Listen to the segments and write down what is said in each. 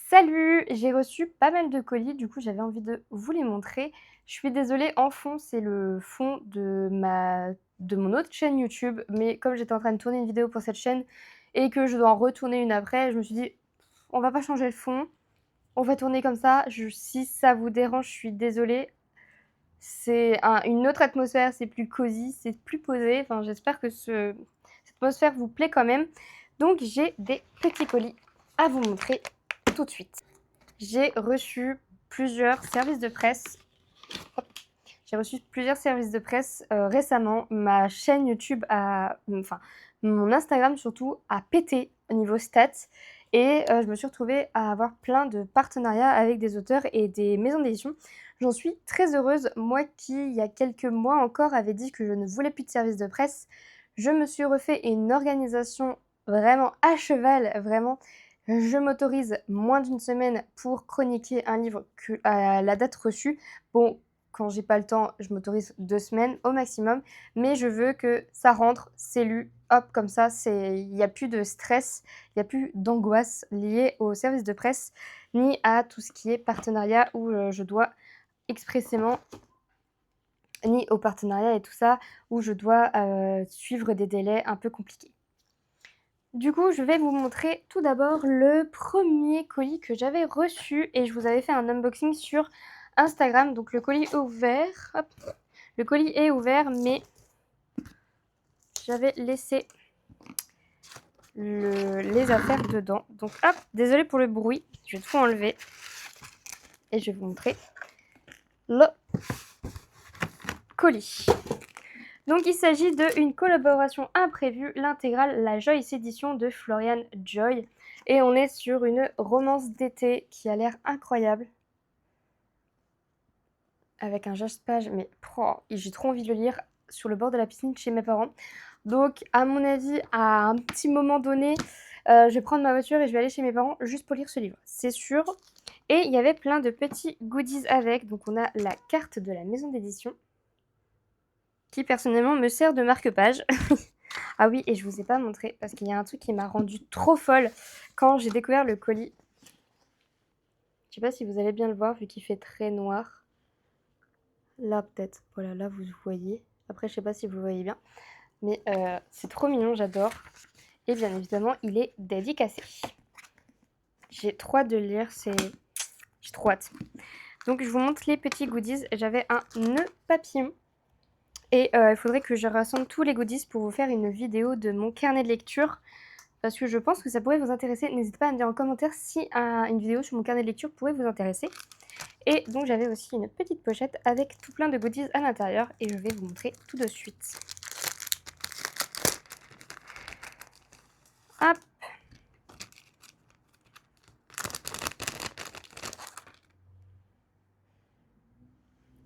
Salut! J'ai reçu pas mal de colis, du coup j'avais envie de vous les montrer. Je suis désolée, en fond, c'est le fond de mon autre chaîne YouTube, mais comme j'étais en train de tourner une vidéo pour cette chaîne et que je dois en retourner une après, je me suis dit: «On va pas changer le fond, on va tourner comme ça». Si ça vous dérange, je suis désolée. C'est une autre atmosphère, c'est plus cosy, c'est plus posé. Enfin, j'espère que cette atmosphère vous plaît quand même. Donc j'ai des petits colis à vous montrer tout de suite. J'ai reçu plusieurs services de presse. Hop. J'ai reçu plusieurs services de presse récemment. Ma chaîne YouTube enfin, mon Instagram surtout a pété au niveau stats. Et je me suis retrouvée à avoir plein de partenariats avec des auteurs et des maisons d'édition. J'en suis très heureuse. Moi qui, il y a quelques mois encore, avait dit que je ne voulais plus de services de presse, je me suis refait une organisation vraiment à cheval, vraiment. Je m'autorise moins d'une semaine pour chroniquer un livre à la date reçue. Bon, quand j'ai pas le temps, je m'autorise 2 semaines au maximum, mais je veux que ça rentre, c'est lu, hop, comme ça, il y a plus de stress, il y a plus d'angoisse liée au service de presse, ni à tout ce qui est partenariat où, je dois expressément ni au partenariat et tout ça, où je dois, suivre des délais un peu compliqués. Du coup, je vais vous montrer tout d'abord le premier colis que j'avais reçu et je vous avais fait un unboxing sur Instagram. Donc le colis est ouvert, hop, le colis est ouvert, mais j'avais laissé les affaires dedans. Donc hop, désolée pour le bruit, je vais tout enlever et je vais vous montrer le colis. Donc il s'agit d'une collaboration imprévue, l'intégrale La Joyce Édition de Florian Joy. Et on est sur une romance d'été qui a l'air incroyable. Avec un geste-page, mais j'ai trop envie de le lire sur le bord de la piscine chez mes parents. Donc à mon avis, à un petit moment donné, je vais prendre ma voiture et je vais aller chez mes parents juste pour lire ce livre, c'est sûr. Et il y avait plein de petits goodies avec. Donc on a la carte de la maison d'édition qui personnellement me sert de marque-page. Ah oui, et je vous ai pas montré parce qu'il y a un truc qui m'a rendue trop folle quand j'ai découvert le colis. Je sais pas si vous allez bien le voir vu qu'il fait très noir. Là peut-être, voilà, là vous voyez. Après je sais pas si vous le voyez bien. Mais c'est trop mignon, j'adore. Et bien évidemment, il est dédicacé. J'ai trop hâte de le lire, j'ai trop hâte. Donc je vous montre les petits goodies. J'avais un nœud papillon. Et il faudrait que je rassemble tous les goodies pour vous faire une vidéo de mon carnet de lecture. Parce que je pense que ça pourrait vous intéresser. N'hésitez pas à me dire en commentaire si une vidéo sur mon carnet de lecture pourrait vous intéresser. Et donc j'avais aussi une petite pochette avec tout plein de goodies à l'intérieur. Et je vais vous montrer tout de suite. Hop!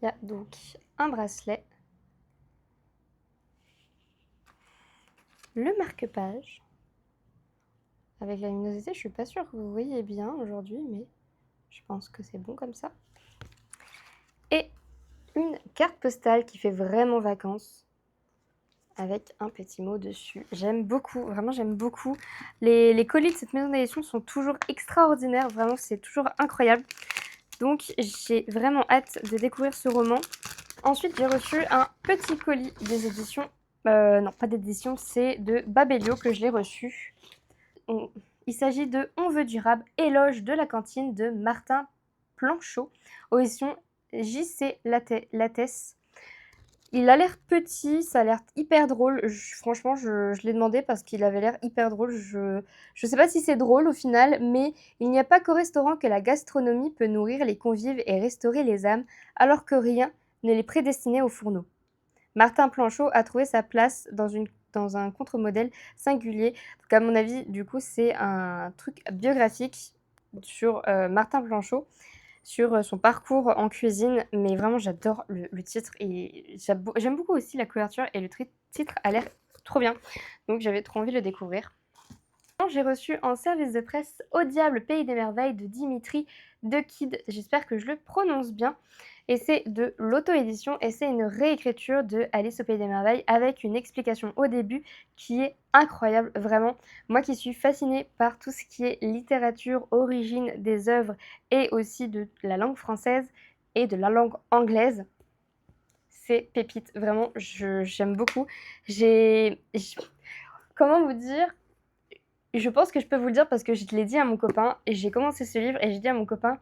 Il y a donc un bracelet, le marque-page, avec la luminosité, je suis pas sûre que vous voyez bien aujourd'hui, mais je pense que c'est bon comme ça. Et une carte postale qui fait vraiment vacances, avec un petit mot dessus. J'aime beaucoup, vraiment j'aime beaucoup. Les colis de cette maison d'édition sont toujours extraordinaires, vraiment c'est toujours incroyable. Donc j'ai vraiment hâte de découvrir ce roman. Ensuite j'ai reçu un petit colis des éditions, non pas d'édition, c'est de Babelio que je l'ai reçu. Il s'agit de On veut durable, éloge de la cantine de Martin Planchot, aux éditions JC Lattès. Il a l'air petit, ça a l'air hyper drôle. Franchement, je l'ai demandé parce qu'il avait l'air hyper drôle. Je sais pas si c'est drôle au final, mais il n'y a pas qu'au restaurant que la gastronomie peut nourrir les convives et restaurer les âmes, alors que rien ne les prédestinait au fourneau. Martin Planchot a trouvé sa place dans un contre-modèle singulier. Donc à mon avis, du coup, c'est un truc biographique sur Martin Planchot, sur son parcours en cuisine. Mais vraiment, j'adore le titre et j'aime beaucoup aussi la couverture et le titre a l'air trop bien. Donc j'avais trop envie de le découvrir. maintenant, j'ai reçu en service de presse Au diable, pays des merveilles de Dimitri de Kid. J'espère que je le prononce bien. Et c'est de l'auto-édition et c'est une réécriture de Alice au pays des merveilles avec une explication au début qui est incroyable, vraiment. Moi qui suis fascinée par tout ce qui est littérature, origine des œuvres et aussi de la langue française et de la langue anglaise, c'est pépite, vraiment, j'aime beaucoup. Comment vous dire? Je pense que je peux vous le dire parce que je l'ai dit à mon copain et j'ai commencé ce livre et j'ai dit à mon copain,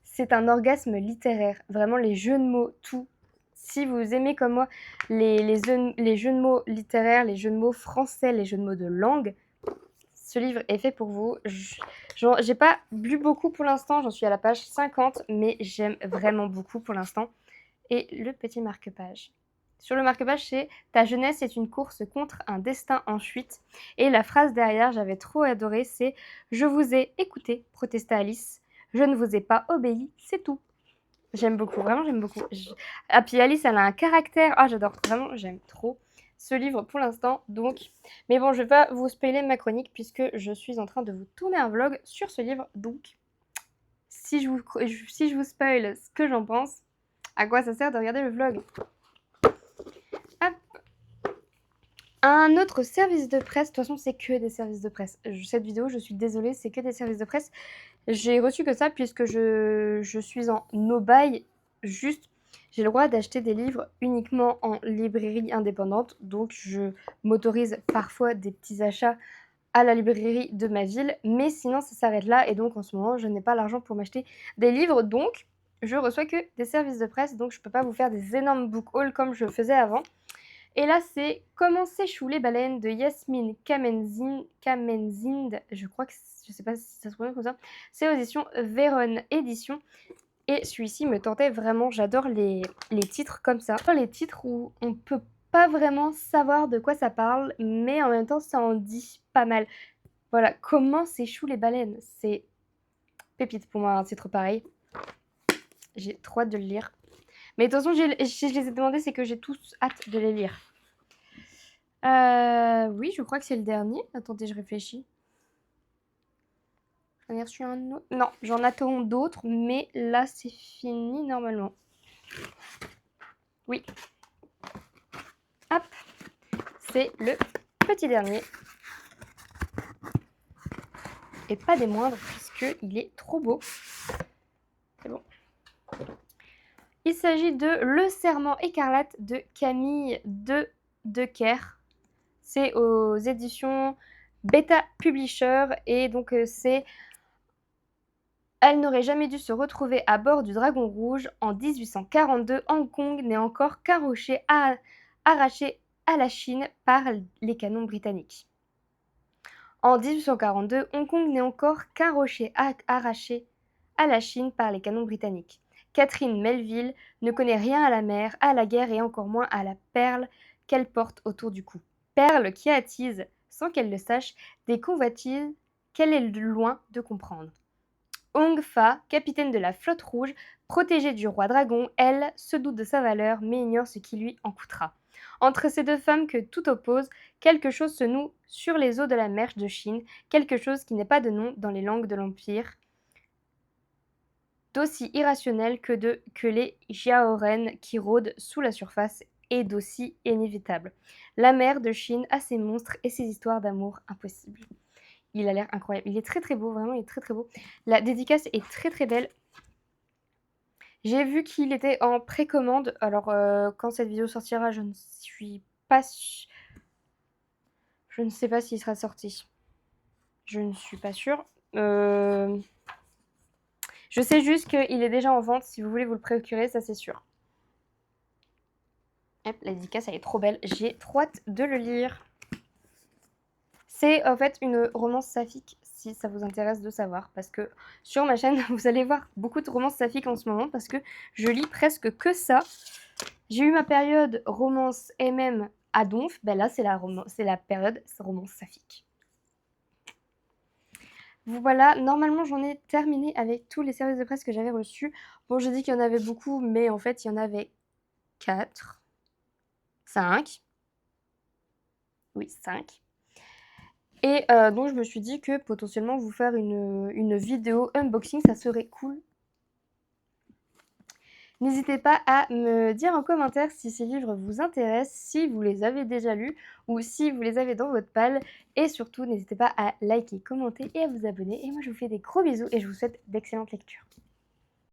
c'est un orgasme littéraire. Vraiment, les jeux de mots, tout. Si vous aimez comme moi les jeux de mots littéraires, les jeux de mots français, les jeux de mots de langue, ce livre est fait pour vous. J'ai pas lu beaucoup pour l'instant, j'en suis à la page 50, mais j'aime vraiment beaucoup pour l'instant. Et le petit marque-page. Sur le marque-page, c'est Ta jeunesse est une course contre un destin en fuite. Et la phrase derrière, j'avais trop adoré, c'est Je vous ai écouté, protesta Alice. Je ne vous ai pas obéi, c'est tout. J'aime beaucoup, vraiment j'aime beaucoup. Ah, puis Alice, elle a un caractère. Ah, j'adore, vraiment, j'aime trop ce livre pour l'instant. Donc, mais bon, je vais pas vous spoiler ma chronique puisque je suis en train de vous tourner un vlog sur ce livre. Donc, si je vous spoil ce que j'en pense, à quoi ça sert de regarder le vlog? Hop. Un autre service de presse, de toute façon c'est que des services de presse. Cette vidéo, je suis désolée, c'est que des services de presse. J'ai reçu que ça puisque je suis en no-buy, juste j'ai le droit d'acheter des livres uniquement en librairie indépendante, donc je m'autorise parfois des petits achats à la librairie de ma ville, mais sinon ça s'arrête là et donc en ce moment je n'ai pas l'argent pour m'acheter des livres, donc je reçois que des services de presse, donc je peux pas vous faire des énormes book hauls comme je faisais avant. Et là, c'est Comment s'échouent les baleines de Yasmine Kamenzind. Je crois que, je sais pas si ça se prononce comme ça. C'est aux éditions Véron Édition. Et celui-ci me tentait vraiment. J'adore les titres comme ça. Les titres où on peut pas vraiment savoir de quoi ça parle, mais en même temps, ça en dit pas mal. Voilà, Comment s'échouent les baleines. C'est pépite pour moi, un titre pareil. J'ai trop hâte de le lire. Mais de toute façon, si je les ai demandés, c'est que j'ai tous hâte de les lire. Oui, je crois que c'est le dernier. Attendez, je réfléchis. J'en ai reçu un autre. Non, j'en attends d'autres, mais là, c'est fini normalement. Oui. Hop. C'est le petit dernier. Et pas des moindres, puisqu'il est trop beau. C'est bon. Il s'agit de Le Serment écarlate de Camille Decker. C'est aux éditions Beta Publisher. Et donc, c'est Elle n'aurait jamais dû se retrouver à bord du Dragon Rouge. En 1842, Hong Kong n'est encore qu'arraché à la Chine par les canons britanniques. En 1842, Hong Kong n'est encore qu'arraché à la Chine par les canons britanniques. Catherine Melville ne connaît rien à la mer, à la guerre et encore moins à la perle qu'elle porte autour du cou. Perle qui attise, sans qu'elle le sache, des convoitises qu'elle est loin de comprendre. Hong Fa, capitaine de la flotte rouge, protégée du roi dragon, elle se doute de sa valeur mais ignore ce qui lui en coûtera. Entre ces deux femmes que tout oppose, quelque chose se noue sur les eaux de la mer de Chine, quelque chose qui n'est pas de nom dans les langues de l'Empire, d'aussi irrationnel que les Jiaoren qui rôdent sous la surface et d'aussi inévitable. La mer de Chine a ses monstres et ses histoires d'amour impossibles. Il a l'air incroyable. Il est très très beau, vraiment, il est très très beau. La dédicace est très très belle. J'ai vu qu'il était en précommande. Alors, quand cette vidéo sortira, je ne suis pas sûre. Je ne sais pas s'il sera sorti. Je ne suis pas sûre. Je sais juste qu'il est déjà en vente. Si vous voulez vous le procurer, ça c'est sûr. Hop, la dédicace, elle est trop belle. J'ai trop hâte de le lire. C'est en fait une romance saphique, si ça vous intéresse de savoir, parce que sur ma chaîne, vous allez voir beaucoup de romances saphiques en ce moment, parce que je lis presque que ça. J'ai eu ma période romance MM à Donf, ben là c'est la période romance saphique. Voilà, normalement j'en ai terminé avec tous les services de presse que j'avais reçus. Bon, j'ai dit qu'il y en avait beaucoup, mais en fait il y en avait 4, 5. Oui, 5. et donc je me suis dit que potentiellement vous faire une vidéo unboxing, ça serait cool. N'hésitez pas à me dire en commentaire si ces livres vous intéressent, si vous les avez déjà lus ou si vous les avez dans votre palle. Et surtout, n'hésitez pas à liker, commenter et à vous abonner. Et moi, je vous fais des gros bisous et je vous souhaite d'excellentes lectures.